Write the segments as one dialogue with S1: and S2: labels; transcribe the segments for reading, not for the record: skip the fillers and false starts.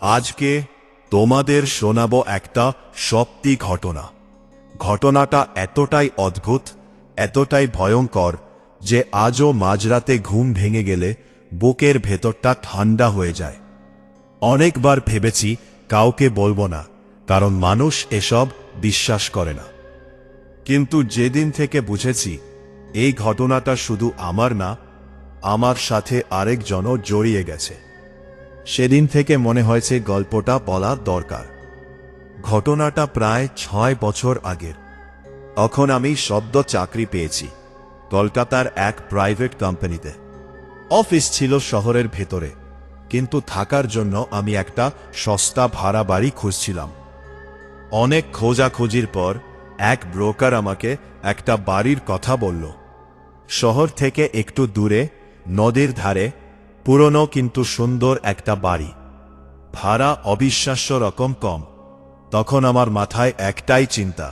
S1: আজকে তোমাদের শোনাবো একটা সত্যি ঘটনা। ঘটনাটা এতটাই অদ্ভুত, এতটাই ভয়ঙ্কর যে আজও মাঝরাতে ঘুম ভেঙে গেলে বুকের ভেতরটা ঠান্ডা হয়ে যায়। অনেকবার ভেবেছি কাউকে বলবো না, কারণ মানুষ এসব বিশ্বাস করে না। কিন্তু যেদিন থেকে বুঝেছি এই ঘটনাটা শুধু আমার না, আমার সাথে আরেকজনও জড়িয়ে গেছে, সেদিন থেকে মনে হয়েছে গল্পটা বলা দরকার। ঘটনাটা প্রায় 6 বছর আগের। তখন আমি সদ্য চাকরি পেয়েছি কলকাতার এক প্রাইভেট কোম্পানিতে। অফিস ছিল শহরের ভেতরে, কিন্তু থাকার জন্য আমি একটা সস্তা ভাড়া বাড়ি খুঁজছিলাম। অনেক খোঁজাখুঁজির পর এক ব্রোকার আমাকে একটা বাড়ির কথা বলল। শহর থেকে একটু দূরে, নদীর ধারে, পুরনো কিন্তু সুন্দর একটা বাড়ি। ভাড়া অবিশ্বাস্য রকম কম। তখন আমার মাথায় একটাই চিন্তা,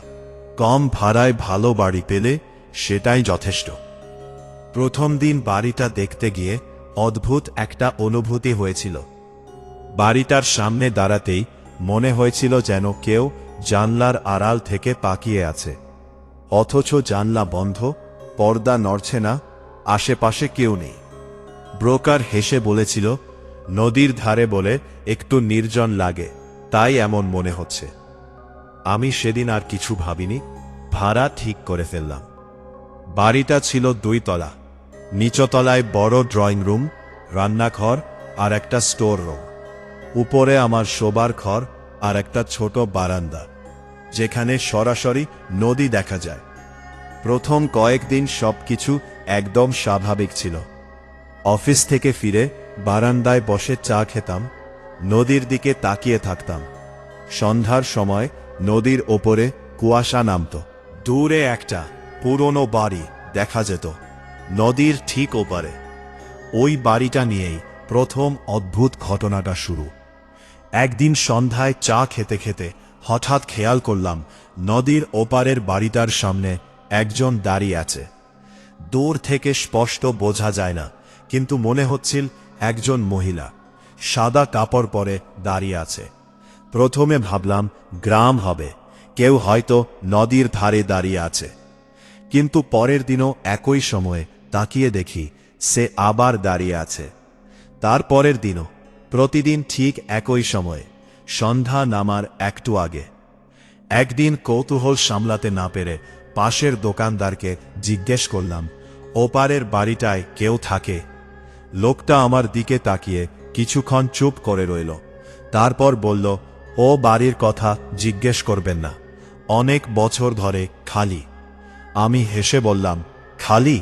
S1: কম ভাড়ায় ভালো বাড়ি পেলে সেটাই যথেষ্ট। প্রথম দিন বাড়িটা দেখতে গিয়ে অদ্ভুত একটা অনুভূতি হয়েছিল। বাড়িটার সামনে দাঁড়াতেই মনে হয়েছিল যেন কেউ জানলার আড়াল থেকে তাকিয়ে আছে, অথচ জানলা বন্ধ, পর্দা নড়ছে না, আশেপাশে কেউ নেই। ব্রোকার হেসে বলেছিল, নদীর ধারে বলে একটু নির্জন লাগে, তাই এমন মনে হচ্ছে। আমি সেদিন আর কিছু ভাবিনি, ভাড়া ঠিক করে ফেললাম। বাড়িটা ছিল 2 তলা। নিচতলায় বড় ড্রয়িং রুম, রান্নাঘর আর একটা স্টোর রুম। উপরে আমার শোবার ঘর আর একটা ছোট বারান্দা, যেখানে সরাসরি নদী দেখা যায়। প্রথম কয়েকদিন সবকিছু একদম স্বাভাবিক ছিল। অফিস থেকে ফিরে বারান্দায় বসে চা খেতাম, নদীর দিকে তাকিয়ে থাকতাম। সন্ধ্যার সময় নদীর ওপরে কুয়াশা নামত। দূরে একটা পুরনো বাড়ি দেখা যেত, নদীর ঠিক ওপারে। ওই বাড়িটা নিয়েই প্রথম অদ্ভুত ঘটনাটা শুরু। একদিন সন্ধ্যায় চা খেতে খেতে হঠাৎ খেয়াল করলাম নদীর ওপারের বাড়িটার সামনে একজন দাঁড়িয়ে আছে। দূর থেকে স্পষ্ট বোঝা যায় না, কিন্তু মনে হচ্ছিল একজন মহিলা, সাদা কাপড় পরে দাঁড়িয়ে আছে। প্রথমে ভাবলাম গ্রাম হবে, কেউ হয়তো নদীর ধারে দাঁড়িয়ে আছে। কিন্তু পরের দিনও একই সময়ে তাকিয়ে দেখি সে আবার দাঁড়িয়ে আছে। তারপরের দিনও প্রতিদিন ঠিক একই সময়ে, সন্ধ্যা নামার একটু আগে। একদিন কৌতূহল সামলাতে না পেরে পাশের দোকানদারকে জিজ্ঞেস করলাম, ওপারের বাড়িটায় কেউ থাকে? লোকটা আমার দিকে তাকিয়ে কিছুক্ষণ চুপ করে রইল, তারপর বলল, ও বাড়ির কথা জিজ্ঞেস করবেন না, অনেক বছর ধরে খালি। আমি হেসে বললাম, খালি?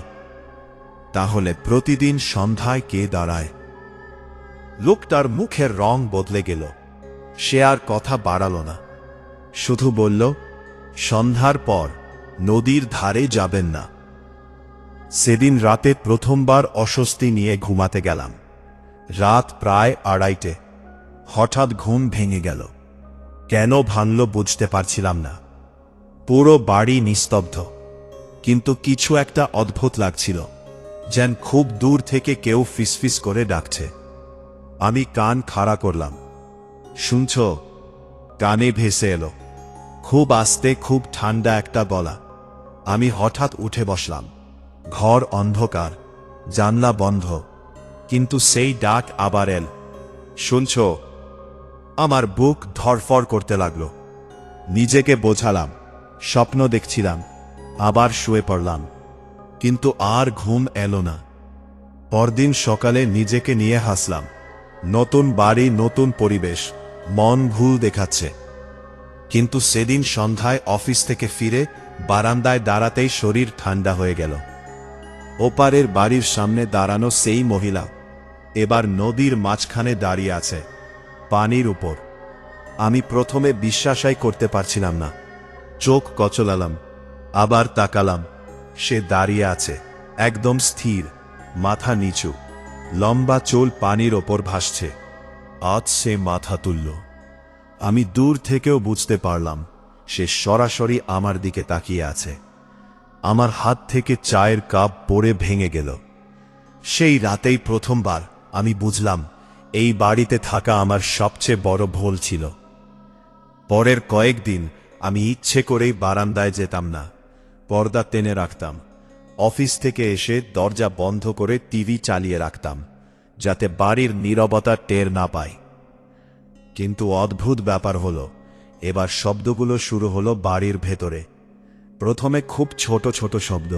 S1: তাহলে প্রতিদিন সন্ধ্যায় কে দাঁড়ায়? লোকটার মুখের রং বদলে গেল। সে আর কথা বাড়াল না, শুধু বলল, সন্ধ্যার পর নদীর ধারে যাবেন না। সেদিন রাতে প্রথমবার অস্বস্তি নিয়ে ঘুমাতে গেলাম। রাত প্রায় 2:30। হঠাৎ ঘুম ভেঙে গেল। কেন ভাঙল বুঝতে পারছিলাম না। পুরো বাড়ি নিস্তব্ধ, কিন্তু কিছু একটা অদ্ভুত লাগছিল, যেন খুব দূর থেকে কেউ ফিসফিস করে ডাকছে। আমি কান খাড়া করলাম। শুনছ? কানে ভেসে এলো, খুব আস্তে, খুব ঠান্ডা একটা গলা। আমি হঠাৎ উঠে বসলাম। ঘর অন্ধকার, জানলা বন্ধ, কিন্তু সেই ডাক আবার এল, শুনছ? আমার বুক ধড়ফড় করতে লাগলো। নিজেকে বোঝালাম স্বপ্ন দেখছিলাম, আবার শুয়ে পড়লাম, কিন্তু আর ঘুম এলো না। পরদিন সকালে নিজেকে নিয়ে হাসলাম। নতুন বাড়ি, নতুন পরিবেশ, মন ভুল দেখাচ্ছে। কিন্তু সেদিন সন্ধ্যায় অফিস থেকে ফিরে বারান্দায় দাঁড়াতেই শরীর ঠান্ডা হয়ে গেল। ওপারের বাড়ির সামনে দাঁড়ানো সেই মহিলা এবার নদীর মাঝখানে দাঁড়িয়ে আছে, পানির উপর। আমি প্রথমে বিশ্বাসই করতে পারছিলাম না। চোখ কচলালাম, আবার তাকালাম। সে দাঁড়িয়ে আছে, একদম স্থির, মাথা নিচু, লম্বা চুল পানির ওপর ভাসছে। আজ সে মাথা তুলল। আমি দূর থেকেও বুঝতে পারলাম সে সরাসরি আমার দিকে তাকিয়ে আছে। আমার হাত থেকে চায়ের কাপ পড়ে ভেঙে গেল। সেই রাতেই প্রথমবার আমি বুঝলাম এই বাড়িতে থাকা আমার সবচেয়ে বড় ভুল ছিল। পরের কয়েকদিন আমি ইচ্ছে করেই বারান্দায় যেতাম না, পর্দা টেনে রাখতাম। অফিস থেকে এসে দরজা বন্ধ করে টিভি চালিয়ে রাখতাম, যাতে বাড়ির নীরবতা টের না পায়। কিন্তু অদ্ভুত ব্যাপার হলো, এবার শব্দগুলো শুরু হলো বাড়ির ভেতরে। প্রথমে খুব ছোট ছোট শব্দ,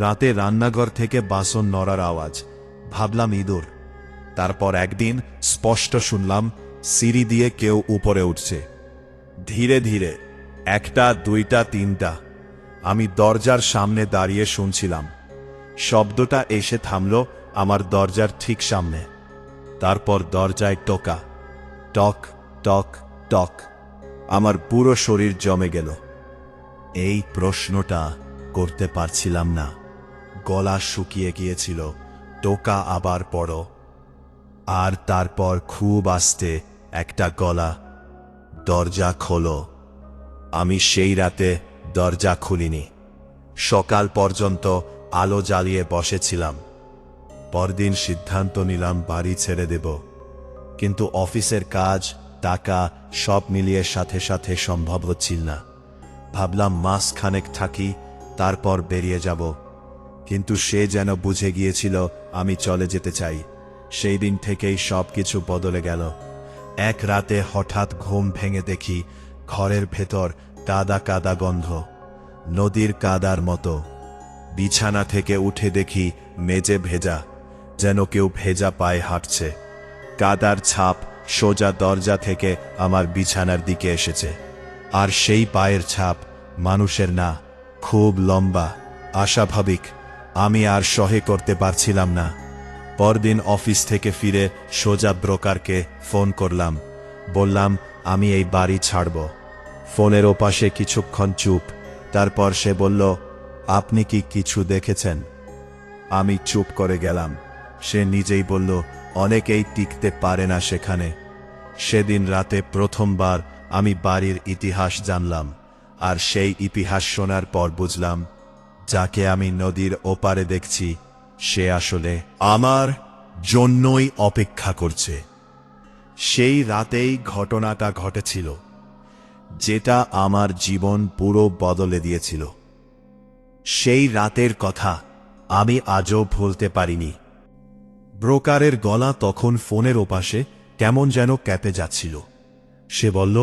S1: রাতে রান্নাঘর থেকে বাসন নড়ার আওয়াজ, ভাবলাম ইঁদুর। তারপর একদিন স্পষ্ট শুনলাম সিঁড়ি দিয়ে কেউ উপরে উঠছে। ধীরে ধীরে, একটা, দুইটা, তিনটা। আমি দরজার সামনে দাঁড়িয়ে শুনছিলাম। শব্দটা এসে থামল আমার দরজার ঠিক সামনে। তারপর দরজায় টোকা, টক টক টক। আমার পুরো শরীর জমে গেল। এই প্রশ্নটা করতে পারছিলাম না, গলা শুকিয়ে গিয়েছিল। টোকা আবার পড়ো, আর তারপর খুব আস্তে একটা গলা, দরজা খোলো। আমি সেই রাতে দরজা খুলিনি। সকাল পর্যন্ত আলো জ্বালিয়ে বসেছিলাম। পরদিন সিদ্ধান্ত নিলাম বাড়ি ছেড়ে দেব, কিন্তু অফিসের কাজ, টাকা সব মিলিয়ে সাথে সাথে সম্ভব হচ্ছিল না। ভাবলাম মাসখানেক থাকি, তারপর বেরিয়ে যাব। কিন্তু সে যেন বুঝে গিয়েছিল আমি চলে যেতে চাই। সেই দিন থেকেই সবকিছু বদলে গেল। এক রাতে হঠাৎ ঘুম ভেঙে দেখি ঘরের ভেতর কাদা কাদা গন্ধ, নদীর কাদার মতো। বিছানা থেকে উঠে দেখি মেঝে ভেজা, যেন কেউ ভেজা পায়ে হাঁটছে। কাদার ছাপ সোজা দরজা থেকে আমার বিছানার দিকে এসেছে। আর সেই পায়ের ছাপ মানুষের না, খুব লম্বা, অস্বাভাবিক। আমি আর সহ্য করতে পারছিলাম না। পরদিন অফিস থেকে ফিরে সোজা ব্রোকারকে ফোন করলাম, বললাম আমি এই বাড়ি ছাড়ব। ফোনের ওপাশে কিছুক্ষণ চুপ, তারপর সে বলল, আপনি কি কিছু দেখেছেন? আমি চুপ করে গেলাম। সে নিজেই বলল, অনেকেই টিকতে পারে না সেখানে। সেদিন রাতে প্রথমবার আমি বাড়ির ইতিহাস জানলাম। আর সেই ইতিহাস শোনার পর বুঝলাম, যাকে আমি নদীর ওপারে দেখছি সে আসলে আমার জন্যই অপেক্ষা করছে। সেই রাতেই ঘটনাটা ঘটেছিল, যেটা আমার জীবন পুরো বদলে দিয়েছিল। সেই রাতের কথা আমি আজও ভুলতে পারিনি। ব্রোকারের গলা তখন ফোনের ওপাশে কেমন যেন ক্যাপে যাচ্ছিল। সে বলল,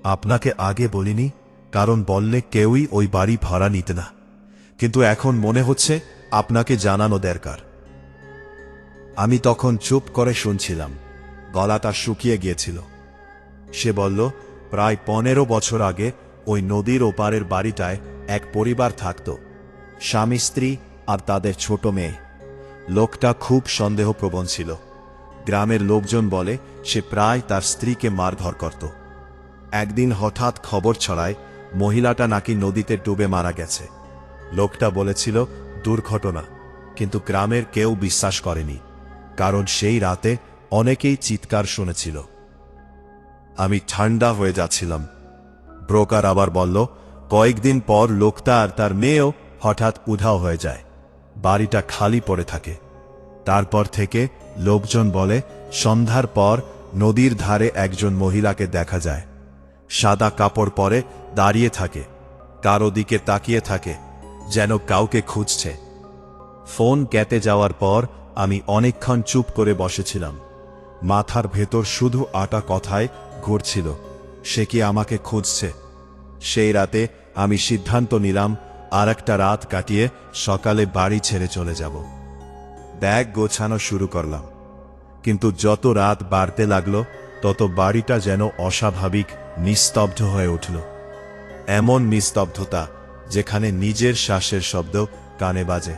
S1: আপনাকে আগে বলিনি, কারণ বললে কেউই ওই বাড়ি ভাড়া নিতে না, কিন্তু এখন মনে হচ্ছে আপনাকে জানানো দরকার। আমি তখন চুপ করে শুনছিলাম, গলাটা শুকিয়ে গিয়েছিল। সে বলল, প্রায় 15 বছর আগে ওই নদীর ওপারের বাড়িটায় এক পরিবার থাকত, স্বামী স্ত্রী আর তাদের ছোট মেয়ে। লোকটা খুব সন্দেহপ্রবণ ছিল। গ্রামের লোকজন বলে সে প্রায় তার স্ত্রীকে মারধর করত। একদিন হঠাৎ খবর ছড়ায় মহিলাটা নাকি নদীতে ডুবে মারা গেছে। লোকটা বলেছিল দুর্ঘটনা, কিন্তু গ্রামের কেউ বিশ্বাস করেনি, কারণ সেই রাতে অনেকেই চিৎকার শুনেছিল। আমি ঠান্ডা হয়ে যাচ্ছিলাম। ব্রোকার আবার বলল, কয়েকদিন পর লোকটা আর তার মেয়েও হঠাৎ উধাও হয়ে যায়। বাড়িটা খালি পড়ে থাকে। তারপর থেকে লোকজন বলে সন্ধ্যার পর নদীর ধারে একজন মহিলাকে দেখা যায়। সাদা কাপড় পরে দাঁড়িয়ে থাকে, কারো দিকে তাকিয়ে থাকে, যেন কাউকে খুঁজছে। ফোন কেটে যাওয়ার পর আমি অনেকক্ষণ চুপ করে বসেছিলাম। মাথার ভেতর শুধু আটা কথায় ঘুরছিল, সে কি আমাকে খুঁজছে? সেই রাতে আমি সিদ্ধান্ত নিলাম আর একটা রাত কাটিয়ে সকালে বাড়ি ছেড়ে চলে যাব। ব্যাগ গোছানো শুরু করলাম, কিন্তু যত রাত বাড়তে লাগলো তত বাড়িটা যেন অস্বাভাবিক নিস্তব্ধ হয়ে উঠল। এমন নিস্তব্ধতা যেখানে নিজের শ্বাসের শব্দ কানে বাজে।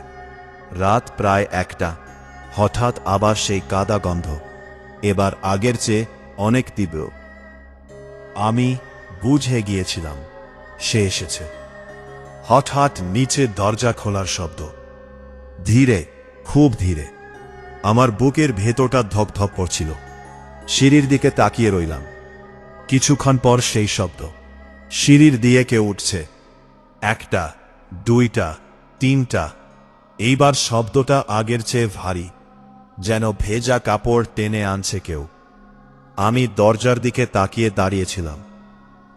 S1: রাত প্রায় 1টা, হঠাৎ আবার সেই কাদা গন্ধ, এবার আগের চেয়ে অনেক তীব্র। আমি বুঝে গিয়েছিলাম সে এসেছে। হঠাৎ নিচে দরজা খোলার শব্দ, ধীরে, খুব ধীরে। আমার বুকের ভেতরটা ধপধপ করছিল। সিঁড়ির দিকে তাকিয়ে রইলাম। কিছুক্ষণ পর সেই শব্দ, সিঁড়ির দিয়ে কেউ উঠছে। 1টা, 2টা, 3টা। এইবার শব্দটা আগের চেয়ে ভারী, যেন ভেজা কাপড় টেনে আনছে কেউ। আমি দরজার দিকে তাকিয়ে দাঁড়িয়েছিলাম।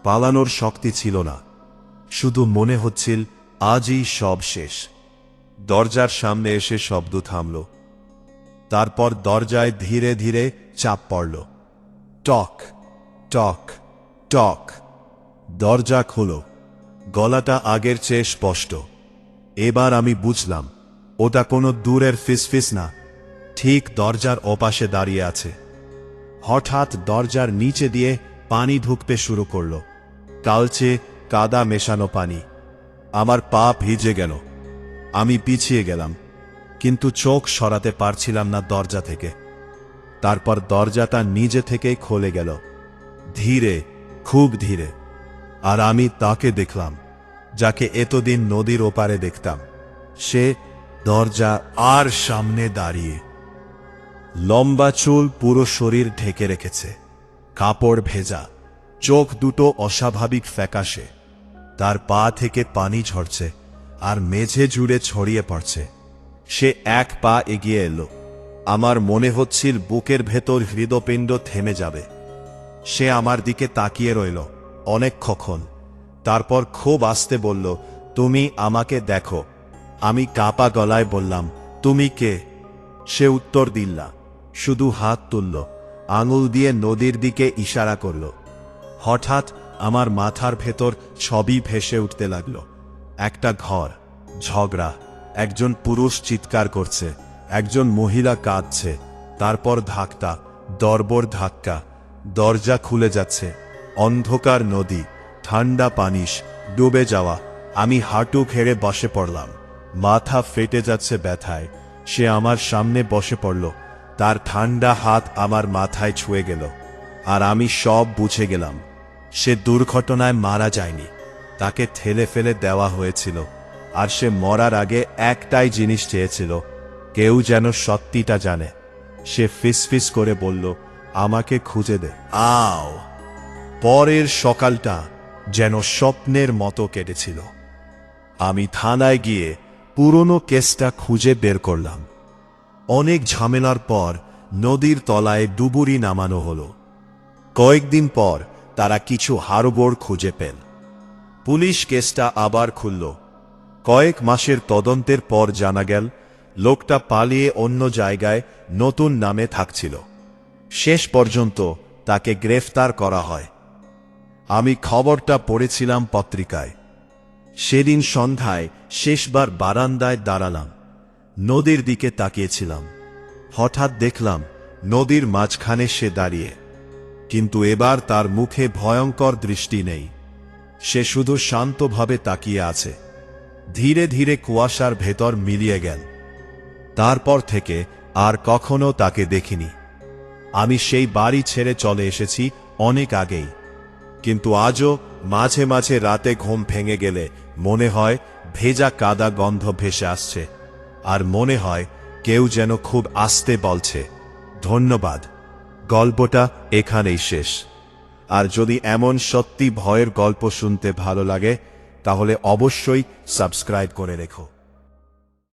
S1: পালানোর শক্তি ছিল না, শুধু মনে হচ্ছিল আজই সব শেষ। দরজার সামনে এসে শব্দ থামল। তারপর দরজায় ধীরে ধীরে চাপ পড়ল। টক টক টক। দরজা খুলো। গলাটা আগের চেয়ে স্পষ্ট। এবার আমি বুঝলাম ওটা কোনো দূরের ফিসফিস না, ঠিক দরজার ওপাশে দাঁড়িয়ে আছে। হঠাৎ দরজার নিচে দিয়ে পানি ঢুকতে শুরু করল, কালচে কাদা মেশানো পানি। আমার পা ভিজে গেল। আমি পিছিয়ে গেলাম, কিন্তু চোখ সরাতে পারছিলাম না দরজা থেকে। তারপর দরজাটা নিজে থেকেই খুলে গেল, ধীরে, খুব ধীরে। আর আমি তাকে দেখলাম, যাকে এতদিন নদীর ওপারে দেখতাম। সে দরজা আর সামনে দাঁড়িয়ে, লম্বা চুল পুরো শরীর ঢেকে রেখেছে, কাপড় ভেজা, চোখ দুটো অস্বাভাবিক ফ্যাকাশে। তার পা থেকে পানি ঝরছে আর মেঝে জুড়ে ছড়িয়ে পড়ছে। সে এক পা এগিয়ে এলো। আমার মনে হচ্ছিল বুকের ভেতর হৃদপিণ্ড থেমে যাবে। সে আমার দিকে তাকিয়ে রইল অনেকক্ষণ। তারপর খুব আস্তে বলল, তুমি আমাকে দেখো। আমি কাঁপা গলায় বললাম, তুমি কে? সে উত্তর দিল না, শুধু হাত তুলল, আঙুল দিয়ে নদীর দিকে ইশারা করল। হঠাৎ আমার মাথার ভেতর ছবি ভেসে উঠতে লাগল। একটা ঘর, ঝগড়া, একজন পুরুষ চিৎকার করছে, একজন মহিলা কাঁদছে। তারপর ধাক্কা, দরবর ধাক্কা, দরজা খুলে যাচ্ছে, অন্ধকার নদী, ঠান্ডা পানিশ, ডুবে যাওয়া। আমি হাঁটু খেড়ে বসে পড়লাম, মাথা ফেটে যাচ্ছে ব্যথায়। সে আমার সামনে বসে পড়ল, তার ঠান্ডা হাত আমার মাথায় ছুঁয়ে গেল। আর আমি সব বুঝে গেলাম, সে দুর্ঘটনায় মারা যায়নি, তাকে ঠেলে ফেলে দেওয়া হয়েছিল। আর সে মরার আগে একটাই জিনিস চেয়েছিল, কেউ যেন সত্যিটা জানে। সে ফিসফিস করে বলল, আমাকে খুঁজে দে। আও! পরের সকালটা যেন স্বপ্নের মতো কেটেছিল। আমি থানায় গিয়ে পুরনো কেসটা খুঁজে বের করলাম। অনেক ঝামেলার পর নদীর তলায় ডুবুরি নামানো হলো। কয়েকদিন পর তারা কিছু হাড়গোড় খুঁজে পেল। পুলিশ কেসটা আবার খুলল। কয়েক মাসের তদন্তের পর জানা গেল, লোকটা পালিয়ে অন্য জায়গায় নতুন নামে থাকছিল। শেষ পর্যন্ত তাকে গ্রেফতার করা হয়। আমি খবরটা পড়েছিলাম পত্রিকায়। সেদিন সন্ধ্যায় শেষবার বারান্দায় দাঁড়ালাম, নদীর দিকে তাকিয়েছিলাম। হঠাৎ দেখলাম নদীর মাঝখানে সে দাঁড়িয়ে, কিন্তু এবার তার মুখে ভয়ঙ্কর দৃষ্টি নেই। সে শুধু শান্তভাবে তাকিয়ে আছে। ধীরে ধীরে কুয়াশার ভেতর মিলিয়ে গেল। তারপর থেকে আর কখনো তাকে দেখিনি। আমি সেই বাড়ি ছেড়ে চলে এসেছি অনেক আগেই, কিন্তু আজও মাঝে মাঝে রাতে ঘুম ভেঙে গেলে মনে হয় ভেজা কাদা গন্ধ ভেসে আসছে, আর মনে হয় কেউ যেন খুব আস্তে বলছে, ধন্যবাদ। গল্পটা এখানেই শেষ। আর যদি এমন সত্যি ভয়ের গল্প শুনতে ভালো লাগে, তাহলে অবশ্যই সাবস্ক্রাইব করে রেখো।